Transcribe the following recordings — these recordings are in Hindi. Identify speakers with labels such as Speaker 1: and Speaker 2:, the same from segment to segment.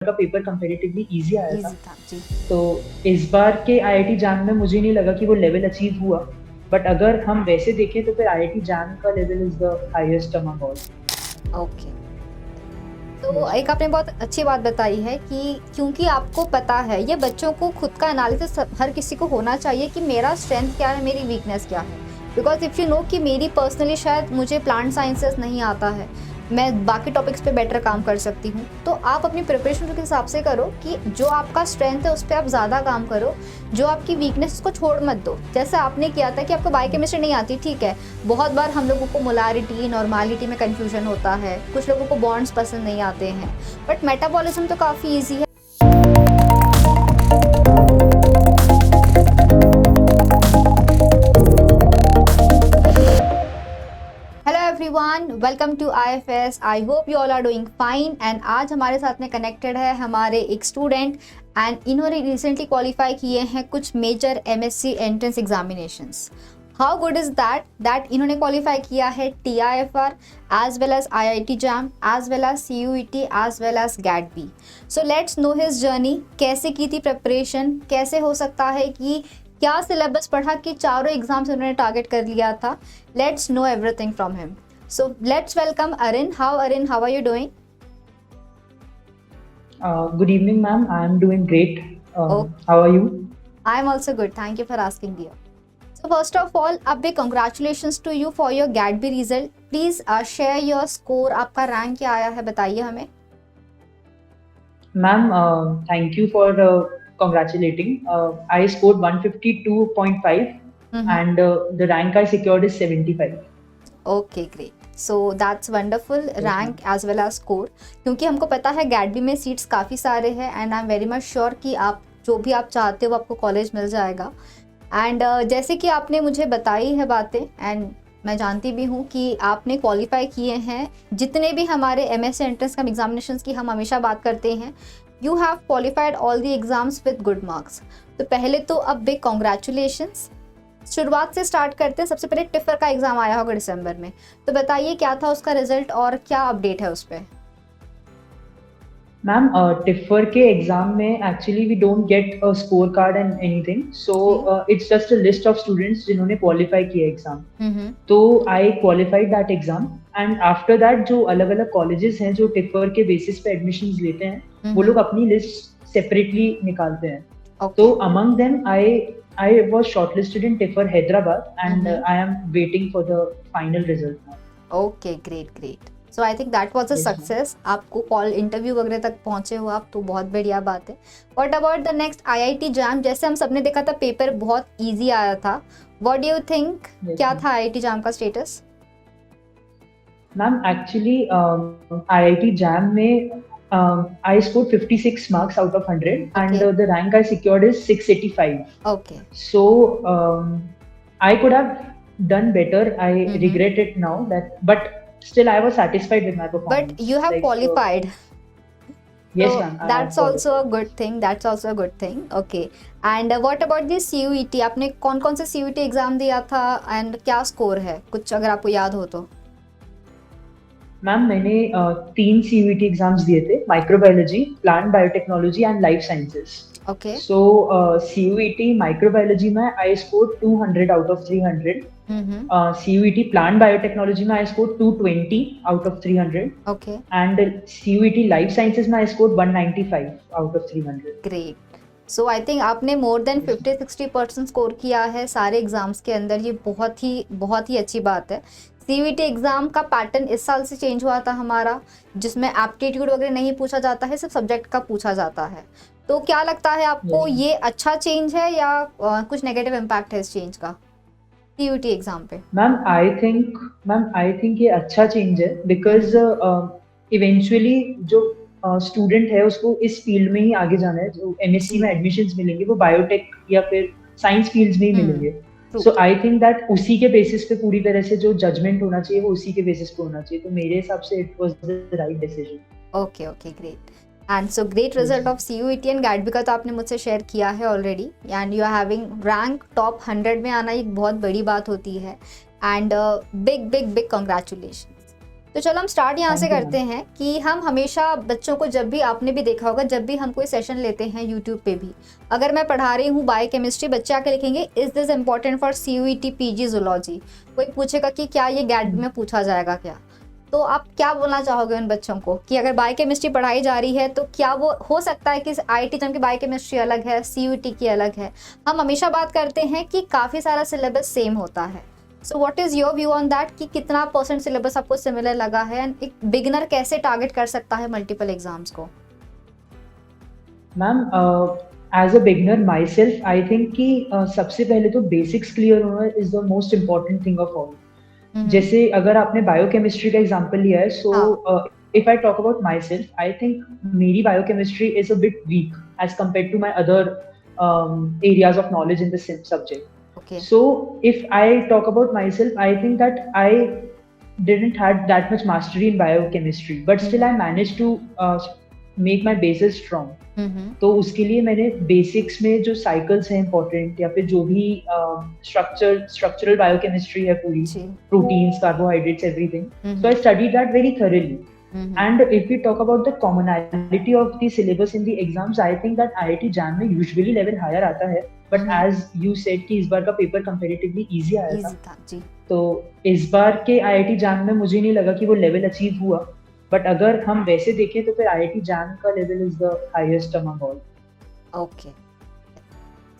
Speaker 1: का पेपर कंपैरेटिवली इजी आया था।
Speaker 2: इजी था जी।
Speaker 1: तो इस बार के आईआईटी जैम में मुझे नहीं लगा कि वो लेवल अचीव हुआ, बट अगर हम वैसे देखें तो फिर आईआईटी जैम का level is the highest among all.
Speaker 2: Okay, तो एक आपने बहुत अच्छी बात बताई है कि क्योंकि आपको पता है, ये बच्चों को खुद का एनालिसिस हर किसी को होना चाहिए कि मेरा स्ट्रेंथ क्या है, मेरी वीकनेस क्या है। बिकॉज इफ़ यू नो कि मेरी पर्सनली शायद मुझे प्लांट साइंसेस नहीं आता है, मैं बाकी टॉपिक्स पे बेटर काम कर सकती हूँ, तो आप अपनी प्रिपरेशन के हिसाब से करो कि जो आपका स्ट्रेंथ है उस पर आप ज़्यादा काम करो, जो आपकी वीकनेस उसको छोड़ मत दो। जैसे आपने किया था कि आपको बायोकेमिस्ट्री नहीं आती, ठीक है, बहुत बार हम लोगों को मोलारिटी नॉर्मालिटी में कन्फ्यूजन होता है, कुछ लोगों को बॉन्ड्स पसंद नहीं आते हैं, बट मेटाबॉलिज्म तो काफ़ी ईजी है। Hello everyone, welcome to IFS. I hope you all are doing fine. And आज हमारे साथ में कनेक्टेड है हमारे एक स्टूडेंट, एंड इन्होंने रिसेंटली क्वालिफाई किए हैं कुछ major MSc entrance examinations. How good is that इन्होंने क्वालिफाई किया है TIFR as well as IIT JAM as well as CUET as well as GAT B. So let's know his journey, कैसे की थी प्रिपरेशन, कैसे हो सकता है कि क्या सिलेबस पढ़ा कि चारों एग्जाम्स उन्होंने टारगेट कर लिया था। Let's know everything from him. So let's welcome Arin. How are you doing?
Speaker 1: Good evening, ma'am. I am doing great.
Speaker 2: Oh,
Speaker 1: How are you?
Speaker 2: I am also good. Thank you for asking, dear. So first of all, a big congratulations to you for your GAT-B result. Please share your score. आपका रैंक क्या आया है, बताइए हमें।
Speaker 1: Ma'am, thank you for congratulating. I scored 152.5
Speaker 2: Mm-hmm.
Speaker 1: and the rank I secured is 75.
Speaker 2: Okay, great. So that's wonderful
Speaker 1: Yes, ma'am.
Speaker 2: Rank as well as score, क्योंकि हमको पता है गैट-बी में सीट्स काफ़ी सारे हैं, and I am very much sure कि आप जो भी आप चाहते हो वो आपको कॉलेज मिल जाएगा। एंड जैसे कि आपने मुझे बताई है बातें, एंड मैं जानती भी हूँ कि आपने क्वालिफाई किए हैं जितने भी हमारे एमएससी एंट्रेंस का एग्जामिनेशंस की हम हमेशा बात करते हैं, you have qualified all the exams with good marks. तो पहले तो अब बिग कॉन्ग्रेचुलेशंस। शुरुआत से स्टार्ट करते हैं। सबसे पहले टिफर का एग्जाम आया होगा दिसंबर में, तो बताइए क्या था उसका रिजल्ट और क्या अपडेट है उस पर।
Speaker 1: मैम, टिफर के एग्जाम में actually we don't get a score card and anything, so
Speaker 2: okay.
Speaker 1: It's just a list of students जिन्होंने क्वालिफाई किया एग्जाम।
Speaker 2: हम्म।
Speaker 1: तो I qualified that exam and after that जो अलग अलग कॉलेजेस हैं जो टिफर के बेसिस पे एडमिशंस लेते हैं, वो लोग
Speaker 2: हम्म।
Speaker 1: अपनी लिस्ट सेपरेटली निकालते हैं।
Speaker 2: ओके।
Speaker 1: तो among them I was shortlisted in tipper Hyderabad and
Speaker 2: hmm.
Speaker 1: I am waiting for the final result.
Speaker 2: Okay, great great. So I think that was a
Speaker 1: yes ma'am.
Speaker 2: Success. आपको कॉल इंटरव्यू वगैरह तक पहुंचे हो आप, तो बहुत बढ़िया बात है। What about the next IIT jam? जैसे हम सबने देखा था पेपर बहुत इजी आया था, what do you think,
Speaker 1: yes
Speaker 2: क्या
Speaker 1: मैम।
Speaker 2: था आईआईटी जैम का status?
Speaker 1: Ma'am actually IIT JAM में I scored 56 marks out of 100
Speaker 2: okay.
Speaker 1: and the rank I secured is 685.
Speaker 2: Okay.
Speaker 1: So I could have done better. I
Speaker 2: hmm.
Speaker 1: regret it now that, but still I was satisfied with my
Speaker 2: but
Speaker 1: performance.
Speaker 2: You have
Speaker 1: Like,
Speaker 2: qualified,
Speaker 1: yes,
Speaker 2: so
Speaker 1: ma'am, I have
Speaker 2: that's also a
Speaker 1: qualified.
Speaker 2: good thing, that's also a good thing. Okay, and what about the CUET? आपने कौन कौन से CUET एग्जाम दिया था एंड क्या स्कोर है, कुछ अगर आपको याद हो तो?
Speaker 1: मैम मैंने 3 CUET एग्जाम्स दिए थे, microbiology, plant biotechnology and life sciences.
Speaker 2: Okay.
Speaker 1: So CUET microbiology में I score 200 out of 300।
Speaker 2: Hmm.
Speaker 1: CUET plant biotechnology में I score 220 out of 300
Speaker 2: okay,
Speaker 1: and CUET life sciences में I score 195 out of 300।
Speaker 2: Great. So I think आपने मोर देन
Speaker 1: Yes,
Speaker 2: 50-60% स्कोर किया है सारे एग्जाम्स के अंदर, ये बहुत ही अच्छी बात है। CUET एग्जाम का पैटर्न इस साल से चेंज हुआ था हमारा, जिसमें एप्टीट्यूड वगैरह नहीं पूछा जाता है, सिर्फ सब्जेक्ट का पूछा जाता है। तो क्या लगता है आपको,
Speaker 1: yes,
Speaker 2: ये अच्छा चेंज है या कुछ नेगेटिव इम्पैक्ट है इस चेंज का सीयूटी एग्जाम पे?
Speaker 1: मैम आई थिंक ये अच्छा चेंज है बिकॉज
Speaker 2: हम्म।
Speaker 1: इवेंचुअली जो स्टूडेंट है उसको इस फील्ड में ही आगे जाना है, जो एमएससी
Speaker 2: जी।
Speaker 1: में एडमिशंस मिलेंगे वो बायोटेक या फिर साइंस फील्ड्स में ही मिलेंगे।
Speaker 2: True.
Speaker 1: So I think that उसी के बेसिस पे पूरी तरह से जो जजमेंट होना चाहिए वो उसी के बेसिस पे होना चाहिए, तो मेरे हिसाब से it was the right decision.
Speaker 2: Okay okay, great. And so great result of CUET and GAT B का तो आपने मुझसे शेयर किया है already, and you are having rank top 100 में आना एक बहुत बड़ी बात होती है, and big big big congratulation. तो तो चलो हम स्टार्ट यहाँ से
Speaker 1: थैंक यू
Speaker 2: करते
Speaker 1: मैम।
Speaker 2: हैं कि हम हमेशा बच्चों को, जब भी आपने भी देखा होगा, जब भी हम कोई सेशन लेते हैं यूट्यूब पे भी, अगर मैं पढ़ा रही हूँ बायोकेमिस्ट्री, बच्चे आके लिखेंगे is this important for CUET PG zoology, कोई पूछेगा कि क्या ये गैट में पूछा जाएगा क्या। तो आप क्या बोलना चाहोगे उन बच्चों को कि अगर बायोकेमिस्ट्री पढ़ाई जा रही है तो क्या वो हो सकता है कि IIT जम की बायोकेमिस्ट्री अलग है, CUET की अलग है। हम हमेशा बात करते हैं कि काफ़ी सारा सिलेबस सेम होता है। So what is your view on that कि कितना % सिलेबस आपको सिमिलर लगा है, एंड एक बिगिनर कैसे टारगेट कर सकता है मल्टीपल एग्जाम्स को?
Speaker 1: Ma'am, as a beginner myself I think कि सबसे पहले तो बेसिक्स क्लियर होना is the most important thing of all. जैसे अगर आपने बायोकेमिस्ट्री का एग्जांपल लिया है, so if I talk about myself, I think मेरी biochemistry is a bit weak as compare to my other areas of knowledge in the same subject.
Speaker 2: Okay.
Speaker 1: So if I talk about myself, I think that I didn't had that much mastery in biochemistry, but still I managed to make my basis strong. तो उसके लिए मैंने बेसिक्स में जो साइकिल्स हैं इंपॉर्टेंट, या फिर जो भी स्ट्रक्चरल बायोकेमिस्ट्री है पूरी, proteins, carbohydrates, everything, so I studied that very thoroughly. And if we talk about the commonality of the syllabus in the exams, I think that IIT JAM में usually level higher आता है, but as you said कि इस बार का पेपर comparatively easy आया था
Speaker 2: जी.
Speaker 1: तो इस बार के IIT JAM में मुझे नहीं लगा कि वो लेवल अचीव हुआ, बट अगर हम वैसे देखें तो फिर IIT JAM का level is the highest among all.
Speaker 2: Okay.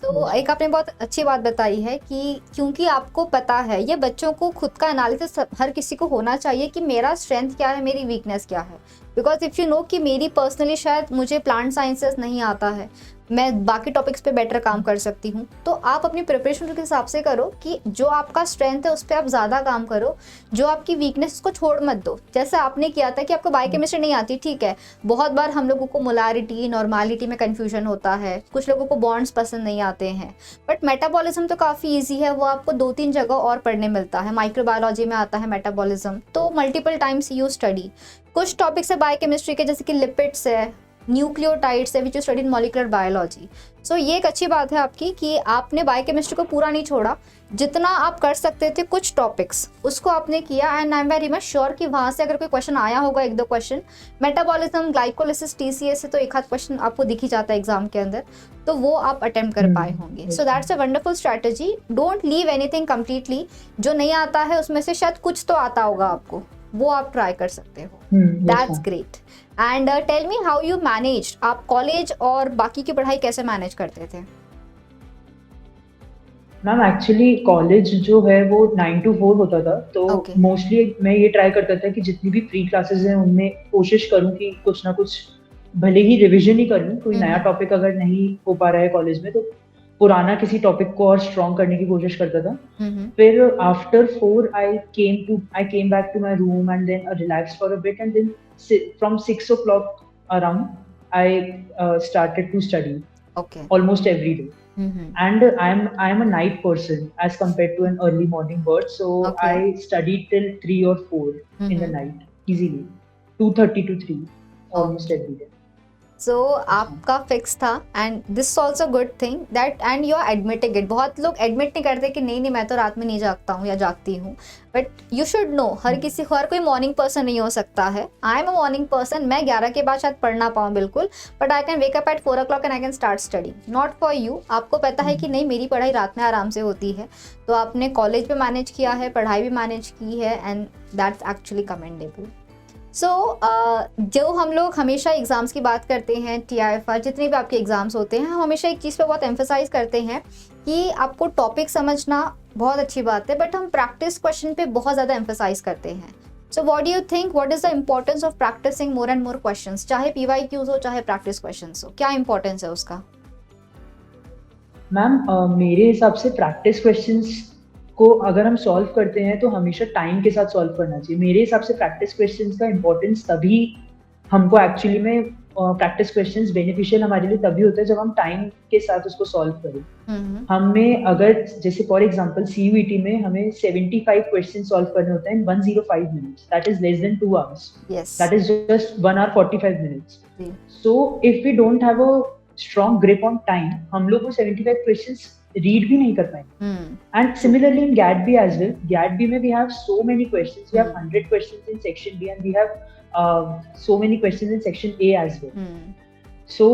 Speaker 2: तो एक आपने बहुत अच्छी बात बताई है कि क्योंकि आपको पता है, ये बच्चों को खुद का एनालिसिस हर किसी को होना चाहिए कि मेरा स्ट्रेंथ क्या है, मेरी वीकनेस क्या है. बिकॉज इफ़ यू नो कि मेरी पर्सनली शायद मुझे प्लांट साइंसेस नहीं आता है, मैं बाकी टॉपिक्स पे बेटर काम कर सकती हूँ, तो आप अपनी प्रिपरेशन के हिसाब से करो कि जो आपका स्ट्रेंथ है उस पर आप ज़्यादा काम करो, जो आपकी वीकनेस को छोड़ मत दो. जैसे आपने किया था कि आपको बायोकेमिस्ट्री नहीं आती, ठीक है, बहुत बार हम लोगों को मोलारिटी नॉर्मालिटी में कन्फ्यूजन होता है, कुछ लोगों को बॉन्ड्स पसंद नहीं आते हैं, बट मेटाबॉलिज्म तो काफ़ी ईजी है, वो आपको 2-3 जगह और पढ़ने मिलता है. माइक्रोबायोलॉजी में आता है मेटाबॉलिज्म, तो मल्टीपल टाइम्स यू स्टडी. कुछ टॉपिक्स है बायोकेमिस्ट्री के, जैसे कि लिपिड्स है, न्यूक्लियोटाइड्स है, which you study in molecular biology. So ये एक अच्छी बात है आपकी कि आपने बायोकेमिस्ट्री को पूरा नहीं छोड़ा, जितना आप कर सकते थे कुछ टॉपिक्स उसको आपने किया. And I am very much sure कि वहाँ से अगर कोई क्वेश्चन आया होगा, 1-2 क्वेश्चन मेटाबॉलिज्म, ग्लाइकोलिसिस, TCA से, तो 1-आध क्वेश्चन आपको दिख ही जाता है एग्जाम के अंदर, तो वो आप अटेम्प्ट कर पाए होंगे. So that's a wonderful strategy. Don't leave anything completely. जो नहीं आता है उसमें से शायद कुछ तो आता होगा आपको, वो आप ट्राई कर सकते हो. That's great. And tell me how you manage, आप कॉलेज और बाकी की पढ़ाई कैसे मैनेज करते थे?
Speaker 1: मैम एक्चुअली कॉलेज जो है वो 9 to 4 होता था, तो मोस्टली मैं ये ट्राई करता था कि जितनी भी फ्री क्लासेस हैं उनमें कोशिश करूं कि कुछ ना कुछ भले ही रिवीजन ही कर लूं. कोई नया टॉपिक अगर नहीं हो पा रहा है कॉलेज में तो पुराना किसी टॉपिक को और स्ट्रॉन्ग करने की कोशिश करता था. फिर after 4 I came back to my room and then relax for a bit, and then from 6 o'clock around I started to study almost every day. And I am a night person as compared to an early morning bird, so I studied till 3 or 4 in the night easily, 2:30 to 3 almost every day.
Speaker 2: So आपका फिक्स था, and this also good thing that, and you are admitting it. बहुत लोग एडमिट नहीं करते कि नहीं मैं तो रात में नहीं जागता हूँ या जागती हूँ, बट यू शुड नो हर कोई मॉर्निंग पर्सन नहीं हो सकता है. I am a morning person. मैं 11 के बाद शायद पढ़ ना पाऊँ बिल्कुल, but I can wake up at 4 o'clock and I can start study. Not for you. आपको पता है कि नहीं मेरी पढ़ाई रात में आराम से होती है, तो आपने कॉलेज भी मैनेज किया है, पढ़ाई भी मैनेज की है, एंड दैट्स एक्चुअली कमेंडेबल. सो जो हम लोग हमेशा एग्ज़ाम्स की बात करते हैं, TIFR, जितने भी आपके एग्ज़ाम्स होते हैं, हम हमेशा एक चीज़ पे बहुत एम्फेसाइज करते हैं कि आपको टॉपिक समझना बहुत अच्छी बात है, बट हम प्रैक्टिस क्वेश्चन पे बहुत ज़्यादा एम्फेसाइज करते हैं. So what do you think, what is the importance of practicing more and more questions, चाहे PYQs हो चाहे प्रैक्टिस क्वेश्चंस हो, क्या इंपॉर्टेंस है उसका?
Speaker 1: मैम मेरे हिसाब से प्रैक्टिस क्वेश्चंस को अगर हम सॉल्व करते हैं तो हमेशा टाइम के साथ सॉल्व करना चाहिए. मेरे हिसाब से प्रैक्टिस क्वेश्चंस का इम्पोर्टेंस तभी हमको एक्चुअली में प्रैक्टिस क्वेश्चंस बेनिफिशियल हमारे लिए तभी होता है जब हम टाइम के साथ उसको सॉल्व करें. हमें अगर जैसे फॉर एग्जांपल CUET में हमें 75 क्वेश्चन सॉल्व करने होते हैं in 105 minutes, that is less than 2 hours. That is just 1 hour 45 minutes. So if we don't have a strong grip on time, हम लोग वो 75 क्वेश्चंस रीड भी नहीं कर पाएंगे. And similarly in GAT-B as well, GAT-B में we have so many questions. We have 100 questions in section B and we have so many questions in section A as well. So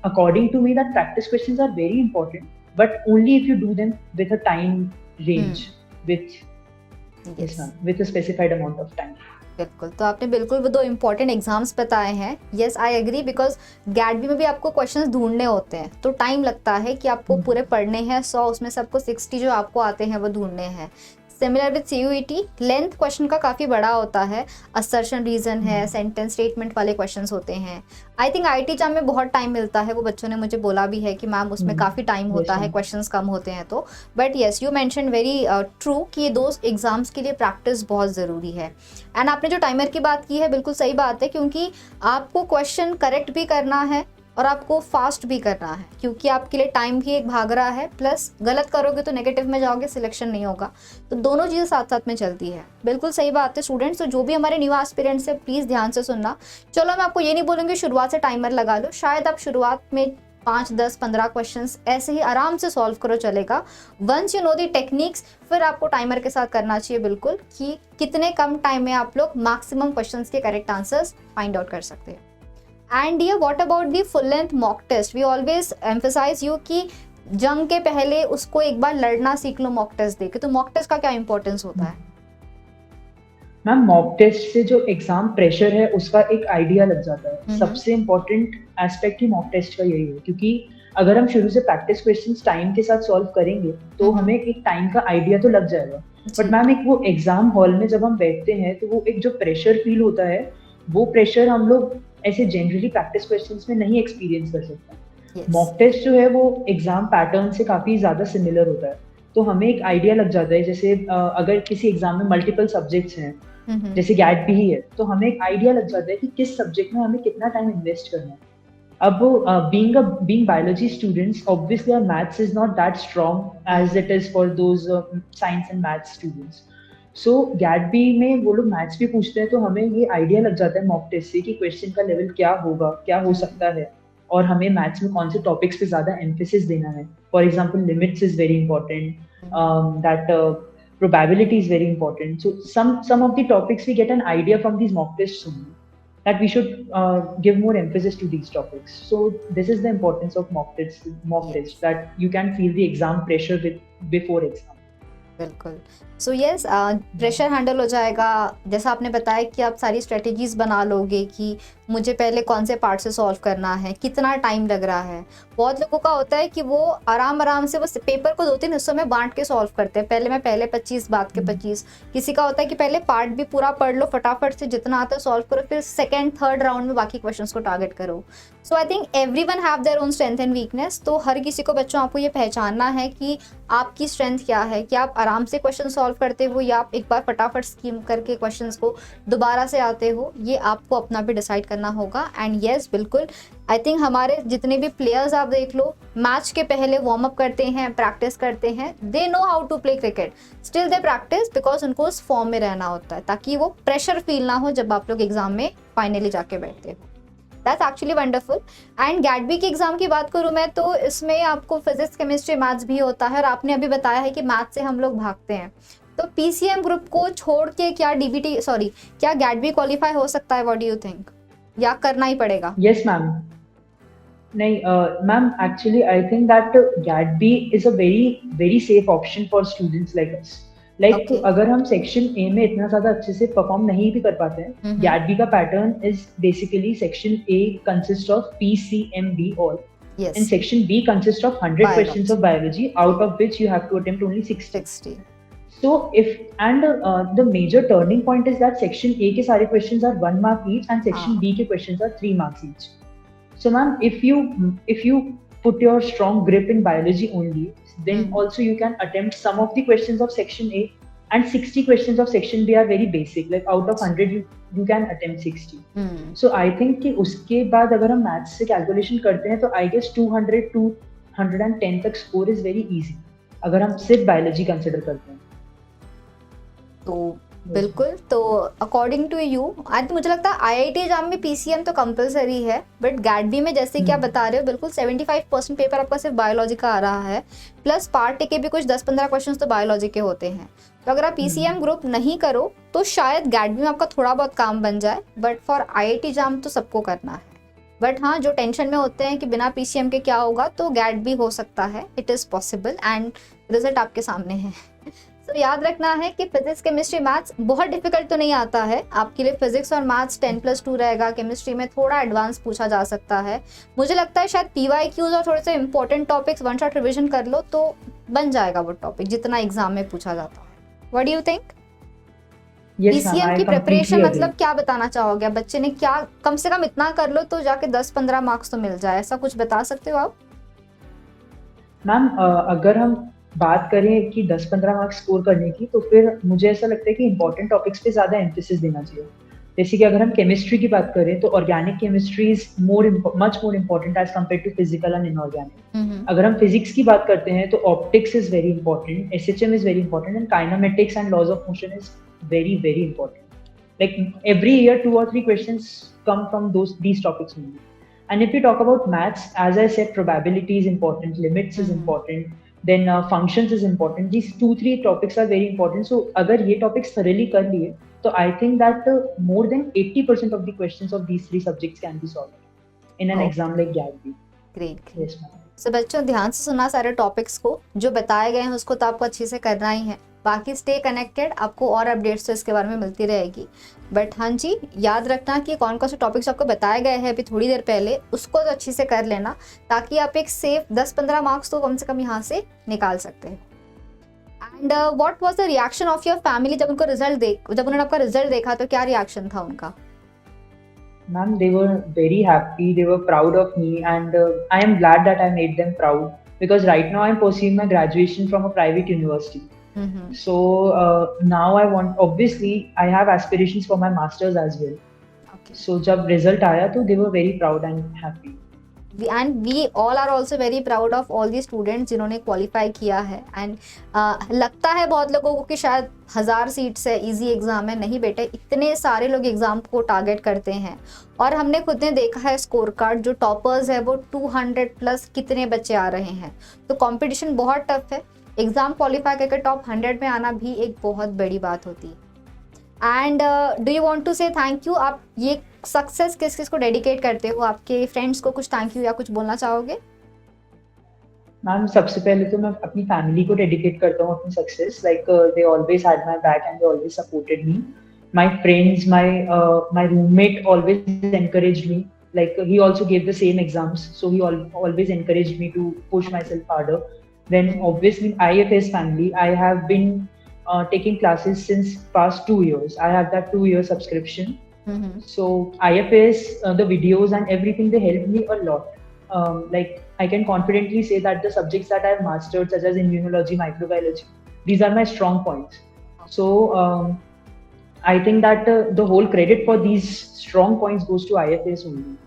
Speaker 1: according to me, that practice questions are very important, but only if you do them with a time range, with a specified amount of time.
Speaker 2: बिल्कुल, तो आपने बिल्कुल वो 2 इम्पॉर्टेंट एग्जाम्स बताए हैं. Yes, I agree, because GAT-B में भी आपको क्वेश्चंस ढूंढने होते हैं, तो टाइम लगता है कि आपको पूरे पढ़ने हैं 100, उसमें से आपको 60 जो आपको आते हैं वो ढूंढने हैं. Similar with CUET, length question का काफ़ी बड़ा होता है, असर्शन रीजन है, सेंटेंस स्टेटमेंट वाले क्वेश्चंस होते हैं. आई थिंक IIT एग्जाम में बहुत टाइम मिलता है, वो बच्चों ने मुझे बोला भी है कि मैम उसमें काफ़ी टाइम होता है, क्वेश्चंस कम होते हैं तो. But yes, you mention very true कि ये 2 एग्जाम्स के लिए प्रैक्टिस बहुत ज़रूरी है. एंड आपने जो टाइमर की बात की है बिल्कुल सही बात है, क्योंकि आपको क्वेश्चन करेक्ट भी करना है और आपको फास्ट भी करना है, क्योंकि आपके लिए टाइम भी एक भाग रहा है, प्लस गलत करोगे तो नेगेटिव में जाओगे, सिलेक्शन नहीं होगा. तो दोनों चीज़ें साथ साथ में चलती है. बिल्कुल सही बात है स्टूडेंट्स. तो जो भी हमारे न्यू एस्पिरेंट्स है प्लीज़ ध्यान से सुनना. चलो मैं आपको ये नहीं बोलूँगी शुरुआत से टाइमर लगा लो, शायद आप शुरुआत में 5, 10, 15 क्वेश्चंस ऐसे ही आराम से सॉल्व करो, चलेगा. Once you know the techniques, फिर आपको टाइमर के साथ करना चाहिए बिल्कुल, कि कितने कम टाइम में आप लोग मैक्सिमम क्वेश्चंस के करेक्ट आंसर्स फाइंड आउट कर सकते हैं. एंड ये what about the full length mock test, we always emphasize you कि जंग के पहले उसको एक बार लड़ना सीख लो मॉक टेस्ट देके. तो मॉक टेस्ट का क्या इंपॉर्टेंस होता है?
Speaker 1: मैम, मॉक टेस्ट से जो एग्जाम प्रेशर है उसका एक आइडिया लग जाता है. सबसे इम्पोर्टेंट एस्पेक्ट ही मॉक टेस्ट का यही है, क्योंकि अगर हम शुरू से प्रैक्टिस क्वेश्चंस टाइम के साथ सॉल्व करेंगे तो हमें एक टाइम का आइडिया तो लग जाएगा. बट मैम, एक वो एग्जाम हॉल में जब हम बैठते हैं तो वो एक जो प्रेशर फील होता है, वो प्रेशर हम लोग ऐसे जनरली प्रैक्टिस क्वेश्चंस में नहीं एक्सपीरियंस कर सकते. मॉक टेस्ट जो है वो एग्जाम पैटर्न से काफी ज्यादा सिमिलर होता है, तो हमें एक आइडिया लग जाता है. जैसे अगर किसी एग्जाम में मल्टीपल सब्जेक्ट्स हैं, जैसे GAT-B ही है, तो हमें एक आइडिया लग जाता है कि किस सब्जेक्ट में हमें कितना टाइम इन्वेस्ट करना है. अब being biology students, obviously our maths is not that strong as it is for those science and maths students. So GAT-B में वो लोग मैथ्स भी पूछते हैं, तो हमें ये आइडिया लग जाता है मॉक टेस्ट से कि क्वेश्चन का लेवल क्या होगा, क्या हो सकता है, और हमें मैथ्स में कौन से टॉपिक्स पे ज्यादा एम्फेसिस देना है. For example, limits is very important, that probability is very important. So some of the topics we get an idea from these mock tests only, that we should give more emphasis to these topics. So this is the importance of mock tests, that you can feel the exam pressure before exam.
Speaker 2: बिल्कुल. सो यस, प्रेशर हैंडल हो जाएगा. जैसा आपने बताया कि आप सारी स्ट्रेटेजीज बना लोगे कि मुझे पहले कौन से पार्ट से सॉल्व करना है, कितना टाइम लग रहा है. बहुत लोगों का होता है कि वो आराम से बस पेपर को 2-3 हिस्सों में बांट के सॉल्व करते हैं. पहले 25, बाद के 25. किसी का होता है कि पहले पार्ट भी पूरा पढ़ लो, फटाफट से जितना आता है सॉल्व करो, फिर सेकेंड थर्ड राउंड में बाकी क्वेश्चंस को टारगेट करो. So I think everyone have their own strength and weakness. तो हर किसी को, बच्चों, आपको ये पहचानना है कि आपकी स्ट्रेंथ क्या है, कि आप आराम से क्वेश्चन सॉल्व करते हो या आप एक बार फटाफट स्कीम करके क्वेश्चंस को दोबारा से आते हो. ये आपको अपना भी डिसाइड करना होगा. एंड येस, बिल्कुल, आई थिंक हमारे जितने भी प्लेयर्स आप देख लो, मैच के पहले वार्म अप करते हैं, प्रैक्टिस करते हैं. They know how to play cricket, still they practice, because उनको उस फॉर्म में रहना होता है, ताकि वो प्रेशर फील ना हो जब आप लोग एग्जाम में फाइनली जाके बैठते हो. That's actually wonderful. And GAT-B की एग्जाम की बात करूँ मैं, तो इसमें आपको फिजिक्स, केमिस्ट्री, मैथ्स भी होता है. और आपने अभी बताया है कि मैथ्स से हम लोग भागते हैं, तो PCM ग्रुप को छोड़ के क्या क्या GAT-B क्वालिफाई हो सकता है? व्हाट डू यू थिंक, या करना ही पड़ेगा?
Speaker 1: Yes ma'am. नहीं ma'am, actually I think that GAT-B is a very safe option for students like us. Like अगर हम सेक्शन ए में इतना ज्यादा अच्छे से परफॉर्म नहीं भी कर पाते हैं, GAT-B का pattern is basically section A consist of PCMB all, and section B consists of 100 questions of biology, out of which you have to attempt only 60. So the major turning point is that section A के सारे questions are 1 mark each and section B के questions are 3 marks each. So ma'am, if you put your strong grip in biology only, then also you can attempt some of the questions of section A, and 60 questions of section B are very basic. Like out of 100 you can attempt 60. So I think कि उसके बाद अगर हम मैथ्स से कैलकुलेशन करते हैं तो I guess 200 to 110 तक स्कोर इज वेरी इजी, अगर हम सिर्फ बायोलॉजी कंसिडर करते हैं.
Speaker 2: तो बिल्कुल। तो अकॉर्डिंग टू यू, आज मुझे लगता है आईआईटी एग्जाम में पीसीएम तो कंपलसरी है, बट गैडबी में जैसे कि आप बता रहे हो बिल्कुल 75% पेपर आपका सिर्फ बायोलॉजी का आ रहा है, प्लस पार्ट ए के भी कुछ 10-15 क्वेश्चन तो बायोलॉजी के होते हैं। तो अगर आप पीसीएम ग्रुप नहीं करो तो शायद गैडबी में आपका थोड़ा बहुत काम बन जाए, बट फॉर आईआईटी एग्जाम तो सबको करना है। बट हाँ, जो टेंशन में होते हैं कि बिना पीसीएम के क्या होगा, तो गैट भी हो सकता है, it is possible and result आपके सामने है। तो याद रखना है कि फिजिक्स केमिस्ट्री मैथ्स बहुत डिफिकल्ट तो नहीं आता है आपके लिए। फिजिक्स और मैथ्स 10+2 रहेगा, केमिस्ट्री में थोड़ा एडवांस पूछा जा सकता है। मुझे लगता है शायद पीवाईक्यूज और थोड़े से important topics one shot revision कर लो तो बन जाएगा वो टॉपिक जितना एग्जाम में पूछा जाता है। What do you think? PCM की प्रिपरेशन मतलब क्या बताना चाहोगे? बच्चे ने क्या, कम से कम इतना कर लो तो जाके 10-15 मार्क्स तो मिल जाए, ऐसा कुछ बता सकते हो आप?
Speaker 1: मैम अगर हम बात करें कि 10-15 मार्क्स स्कोर करने की, तो फिर मुझे ऐसा लगता है कि इंपॉर्टेंट टॉपिक्स पे ज़्यादा एम्फेसिस देना चाहिए। जैसे कि अगर हम केमिस्ट्री की बात करें तो organic chemistry is much more important as compare to physical and inorganic. अगर हम फिजिक्स की बात करते हैं तो optics is very important, SHM is very important and kinematics and laws of motion is very very important. Like every year 2 or 3 questions come from these topics only. And if we talk about maths, as I said, probability is important, limits is important, then functions is important. These 2-3 topics are very important. So agar ye topics thoroughly kar liye, so I think that more than 80% of the questions of these 3 subjects can be solved in an exam like GAT.
Speaker 2: Great.
Speaker 1: Yes ma'am.
Speaker 2: So बच्चों ध्यान से सुना सारे टॉपिक्स को, जो बताए गए हैं उसको तो आपको अच्छे से करना ही है। बाकी स्टे कनेक्टेड, आपको और अपडेट्स तो इसके बारे में मिलती रहेगी। बट हाँ जी, याद रखना कि कौन कौन से टॉपिक्स आपको बताए गए हैं अभी थोड़ी देर पहले, उसको तो अच्छे से कर लेना ताकि आप एक सेफ 10-15 मार्क्स तो कम से कम यहाँ से निकाल सकते हैं। And what was the reaction of your family जब उन्होंने आपका रिजल्ट देखा तो क्या रिएक्शन था उनका?
Speaker 1: Ma'am, they were very happy. They were proud of me, and I am glad that I made them proud, because right now I'm pursuing my graduation from a private university. So now obviously I have aspirations for my masters as well. Okay. So जब result आया तो they were very proud and happy.
Speaker 2: And we all are also very proud of all the students जिन्होंने क्वालिफाई किया है। एंड लगता है बहुत लोगों को कि शायद 1000 सीट्स है, इजी एग्जाम है। नहीं बेटे, इतने सारे लोग एग्जाम को टारगेट करते हैं और हमने खुद ने देखा है स्कोर कार्ड, जो टॉपर्स है वो 200+ कितने बच्चे आ रहे हैं। तो कंपटीशन बहुत टफ है। एग्जाम क्वालिफाई करके टॉप 100 में आना भी एक बहुत बड़ी बात होती है। And do you want to say thank you? आप ये सक्सेस किस किस को डेडिकेट करते हो? आपके फ्रेंड्स को कुछ थैंक यू या कुछ बोलना चाहोगे?
Speaker 1: मैम सबसे पहले तो मैं अपनी फैमिली को डेडिकेट करता हूँ अपनी success. Like they always had my back and they always supported me. My friends, my roommate always encouraged me. Like he also gave the same exams, so he always encouraged me to push myself harder. Then obviously IFS family, I have been taking classes since past 2 years. I have that 2-year subscription. So IFS, the videos and everything, they helped me a lot. Like I can confidently say that the subjects that I have mastered, such as immunology, microbiology, these are my strong points. So I think that the whole credit for these strong points goes to IFS only.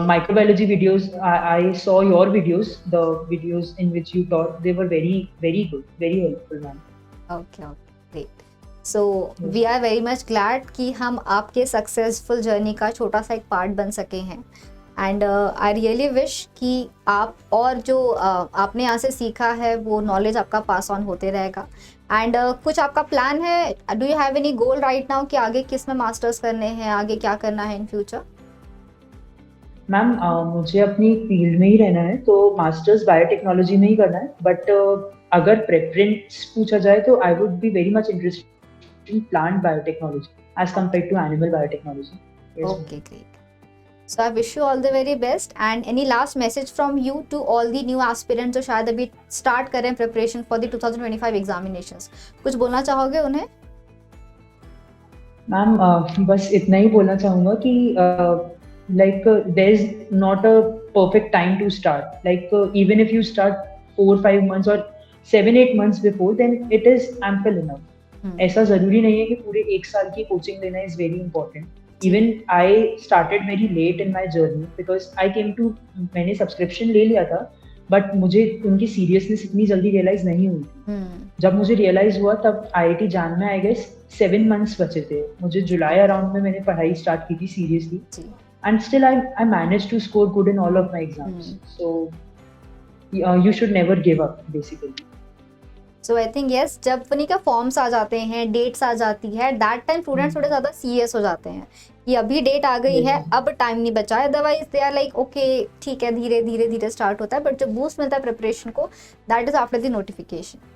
Speaker 1: Microbiology videos, I saw your videos, the videos in which you taught, they were very, very good, very helpful, ma'am.
Speaker 2: Okay, great. So we are very much glad कि हम आपके सक्सेसफुल जर्नी का छोटा सा एक पार्ट बन सके हैं। एंड आई रियली विश कि आप और जो आपने यहाँ से सीखा है वो नॉलेज आपका पास ऑन होते रहेगा। एंड कुछ आपका प्लान है? Do you have any goal right now कि आगे किस में मास्टर्स करने हैं, आगे क्या करना है इन फ्यूचर?
Speaker 1: मैम मुझे अपनी फील्ड में ही रहना है, तो मास्टर्स बायोटेक्नोलॉजी में ही करना है। बट अगर प्रेफरेंस पूछा जाए तो I would be very much interested in plant biotechnology as compared to animal biotechnology.
Speaker 2: Okay, great. So I wish you all the very best. And any last message from you to all the new aspirants जो शायद अभी स्टार्ट करें प्रिपरेशन फॉर द 2025 एग्जामिनेशंस, कुछ बोलना चाहोगे उन्हें?
Speaker 1: मैम बस इतना ही बोलना चाहूँगा कि like there's not a perfect time to start. Like even if you start 4-5 months or 7-8 months before, then it is ample enough. ऐसा जरूरी नहीं है कि पूरे 1 साल की कोचिंग लेना is very important. Even I started very late in my journey because I came to, मैंने सब्सक्रिप्शन ले लिया था बट मुझे उनकी सीरियसनेस इतनी जल्दी रियलाइज नहीं हुई। जब मुझे रियलाइज हुआ तब आईआईटी जान में आई गेस 7 मंथ्स बचे थे। मुझे जुलाई अराउंड में मैंने पढ़ाई स्टार्ट की थी seriously, and still I manage to score good in all of my exams. So you should never give up basically.
Speaker 2: So I think yes, जब उन्हीं का फॉर्म्स आ जाते हैं, डेट्स आ जाती है, दैट टाइम स्टूडेंट्स थोड़े ज़्यादा सीरियस हो जाते हैं कि अभी डेट आ गई है, अब टाइम नहीं बचा है। Otherwise they are like okay ठीक है, धीरे धीरे धीरे स्टार्ट होता है, बट जो बूस्ट मिलता है प्रिपरेशन को, that is after the notification.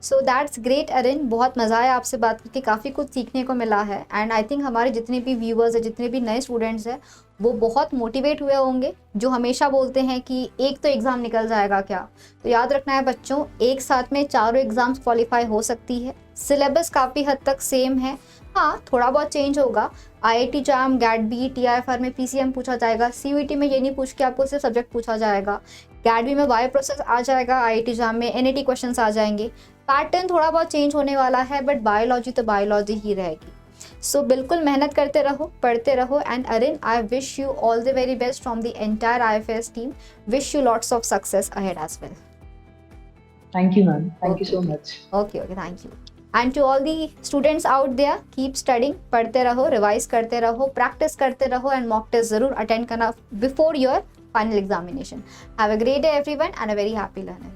Speaker 2: So that's great Arin, बहुत मज़ा आया आपसे बात करके, काफ़ी कुछ सीखने को मिला है। एंड आई थिंक हमारे जितने भी व्यूअर्स हैं, जितने भी नए स्टूडेंट्स हैं, वो बहुत मोटिवेट हुए होंगे, जो हमेशा बोलते हैं कि एक तो एग्ज़ाम निकल जाएगा क्या। तो याद रखना है बच्चों, एक साथ में चारों एग्ज़ाम्स क्वालिफाई हो सकती है। सिलेबस काफ़ी हद तक सेम है, हाँ थोड़ा बहुत चेंज होगा। IIT JAM, GAT B, TIFR में पीसीएम पूछा जाएगा, सीयूईटी में ये नहीं पूछ के आपको सिर्फ सब्जेक्ट पूछा जाएगा, गैट बी में वाई प्रोसेस आ जाएगा, आईआईटी जैम में एनईटी क्वेश्चंस आ जाएंगे। पैटर्न थोड़ा बहुत चेंज होने वाला है, बट बायोलॉजी तो बायोलॉजी ही रहेगी। सो बिल्कुल मेहनत करते रहो, पढ़ते रहो। And Arin, I wish you all the very best from the entire IFS team. Wish you lots of success ahead as well.
Speaker 1: Thank you, ma'am. Thank you so much.
Speaker 2: Okay, thank you. And to all the students out there, keep studying, पढ़ते रहो, रिवाइज करते रहो, प्रैक्टिस करते रहो, एंड मॉक टेस्ट जरूर अटेंड करना before your final examination. Have a great day everyone and a very happy learning.